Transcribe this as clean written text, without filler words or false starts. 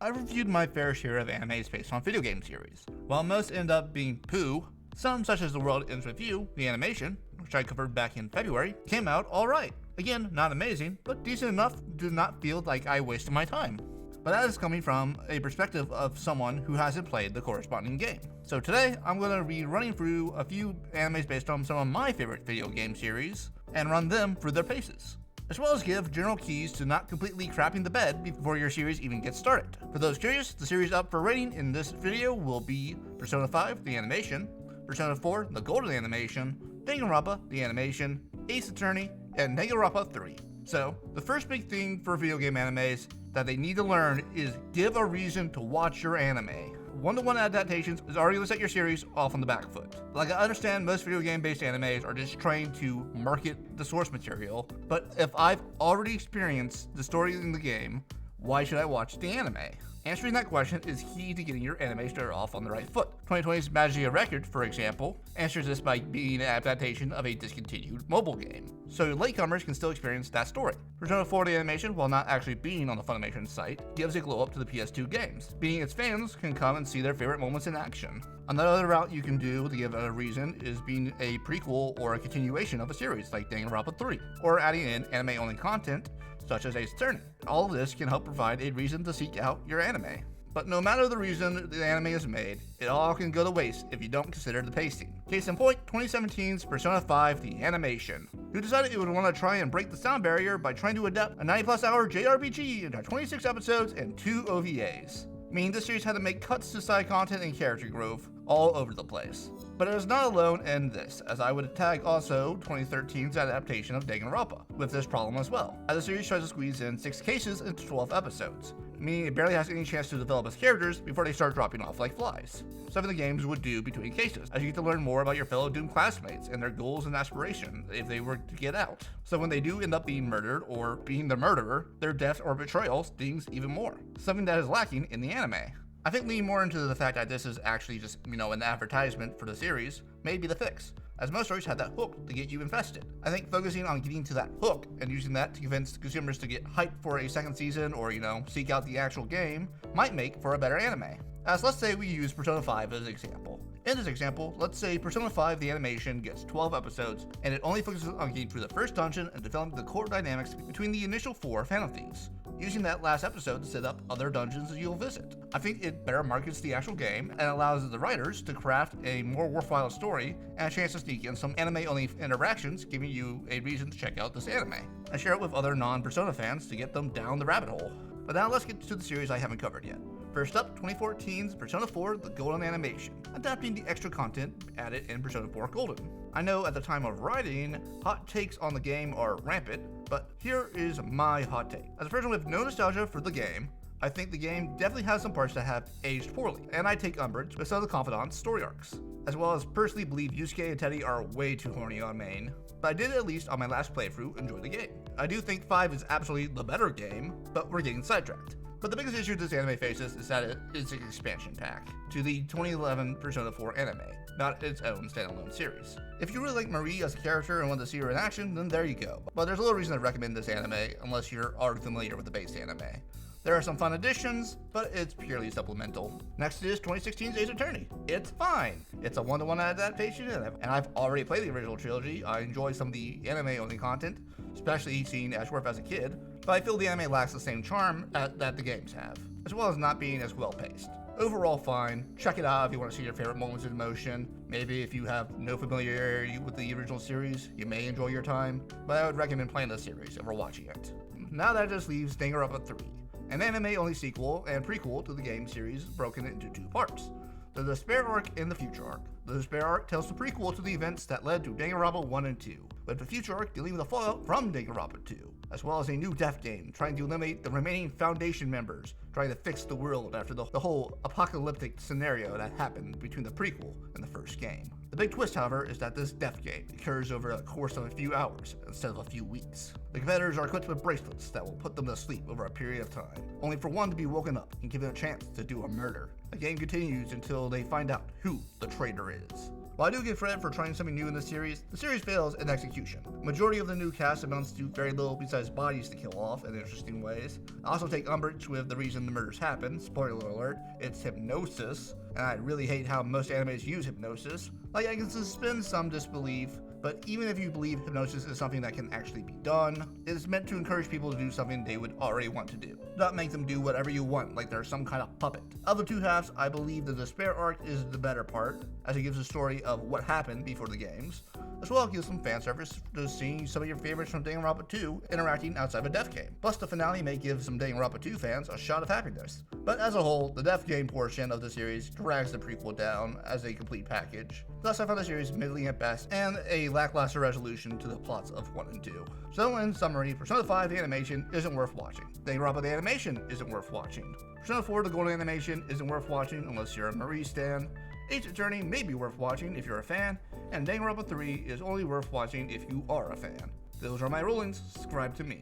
I've reviewed my fair share of animes based on video game series. While most end up being poo, some, such as The World Ends With You, the animation, which I covered back in February, came out alright. Again, not amazing, but decent enough to not feel like I wasted my time. But that is coming from a perspective of someone who hasn't played the corresponding game. So today, I'm going to be running through a few animes based on some of my favorite video game series, and run them through their paces, as well as give general keys to not completely crapping the bed before your series even gets started. For those curious, the series up for rating in this video will be Persona 5, the animation, Persona 4, the golden animation, Danganronpa, the animation, Ace Attorney, and Danganronpa 3. So, the first big thing for video game animes that they need to learn is give a reason to watch your anime. One-to-one adaptations is already going to set your series off on the back foot. Like, I understand most video game-based animes are just trying to market the source material, but if I've already experienced the story in the game, why should I watch the anime? Answering that question is key to getting your anime started off on the right foot. 2020's Magia Record, for example, answers this by being an adaptation of a discontinued mobile game, so latecomers can still experience that story. Persona 4 the animation, while not actually being on the Funimation site, gives a glow up to the PS2 games, meaning its fans can come and see their favorite moments in action. Another route you can do to give a reason is being a prequel or a continuation of a series like Danganronpa 3, or adding in anime-only content such as Ace Attorney. All of this can help provide a reason to seek out your anime. But no matter the reason the anime is made, it all can go to waste if you don't consider the pacing. Case in point, 2017's Persona 5 the animation, who decided it would want to try and break the sound barrier by trying to adapt a 90+ hour JRPG into 26 episodes and 2 OVAs. Meaning this series had to make cuts to side content and character growth all over the place. But it is not alone in this, as I would tag also 2013's adaptation of Danganronpa with this problem as well, as the series tries to squeeze in 6 cases into 12 episodes, meaning it barely has any chance to develop its characters before they start dropping off like flies. Something the games would do between cases, as you get to learn more about your fellow doomed classmates and their goals and aspirations if they were to get out. So when they do end up being murdered or being the murderer, their death or betrayal stings even more, something that is lacking in the anime. I think leaning more into the fact that this is actually just, an advertisement for the series may be the fix, as most stories have that hook to get you invested. I think focusing on getting to that hook and using that to convince consumers to get hyped for a second season or, seek out the actual game might make for a better anime. As let's say we use Persona 5 as an example. In this example, let's say Persona 5 the animation gets 12 episodes and it only focuses on getting through the first dungeon and developing the core dynamics between the initial 4 Phantom Thieves, using that last episode to set up other dungeons that you'll visit. I think it better markets the actual game and allows the writers to craft a more worthwhile story and a chance to sneak in some anime-only interactions, giving you a reason to check out this anime, and share it with other non-Persona fans to get them down the rabbit hole. But now let's get to the series I haven't covered yet. First up, 2014's Persona 4 the golden animation, adapting the extra content added in Persona 4 Golden. I know at the time of writing, hot takes on the game are rampant, but here is my hot take. As a person with no nostalgia for the game, I think the game definitely has some parts that have aged poorly, and I take umbrage with some of the Confidant's story arcs, as well as personally believe Yusuke and Teddy are way too horny on main, but I did at least on my last playthrough enjoy the game. I do think 5 is absolutely the better game, but we're getting sidetracked. But the biggest issue this anime faces is that it is an expansion pack to the 2011 Persona 4 anime, not its own standalone series. If you really like Marie as a character and want to see her in action, then there you go. But there's little reason to recommend this anime unless you're already familiar with the base anime. There are some fun additions, but it's purely supplemental. Next is 2016's Ace Attorney. It's fine. It's a one-to-one adaptation, and I've already played the original trilogy. I enjoy some of the anime-only content, especially seeing Ashworth as a kid, but I feel the anime lacks the same charm that the games have, as well as not being as well-paced. Overall fine, check it out if you want to see your favorite moments in motion. Maybe if you have no familiarity with the original series, you may enjoy your time, but I would recommend playing the series over watching it. Now that just leaves Danganronpa 3, an anime-only sequel and prequel to the game series broken into 2 parts, the Despair Arc and the Future Arc. The Despair Arc tells the prequel to the events that led to Danganronpa 1 and 2, with the Future Arc dealing with the fallout from Danganronpa 2, as well as a new death game trying to eliminate the remaining Foundation members, trying to fix the world after the whole apocalyptic scenario that happened between the prequel and the first game. The big twist, however, is that this death game occurs over the course of a few hours instead of a few weeks. The competitors are equipped with bracelets that will put them to sleep over a period of time, only for one to be woken up and given a chance to do a murder. The game continues until they find out who the traitor is. While I do give credit for trying something new in the series fails in execution. Majority of the new cast amounts to very little besides bodies to kill off in interesting ways. I also take umbrage with the reason the murders happen. Spoiler alert, it's hypnosis, and I really hate how most animes use hypnosis. Like, I can suspend some disbelief, but even if you believe hypnosis is something that can actually be done, it is meant to encourage people to do something they would already want to do, not make them do whatever you want like they're some kind of puppet. Of the two halves, I believe the despair arc is the better part, as it gives a story of what happened before the games, as well as gives some fan service to seeing some of your favorites from Danganronpa 2 interacting outside of a death game. Plus, the finale may give some Danganronpa 2 fans a shot of happiness. But as a whole, the death game portion of the series drags the prequel down as a complete package. Thus, I found the series middling at best and a lackluster resolution to the plots of 1 and 2. So, in summary, Persona 5 the animation isn't worth watching. Danganronpa the animation isn't worth watching. Persona 4 the golden animation isn't worth watching unless you're a Marie stan. Ancient Journey may be worth watching if you're a fan, and Danganronpa 3 is only worth watching if you are a fan. Those are my rulings. Subscribe to me.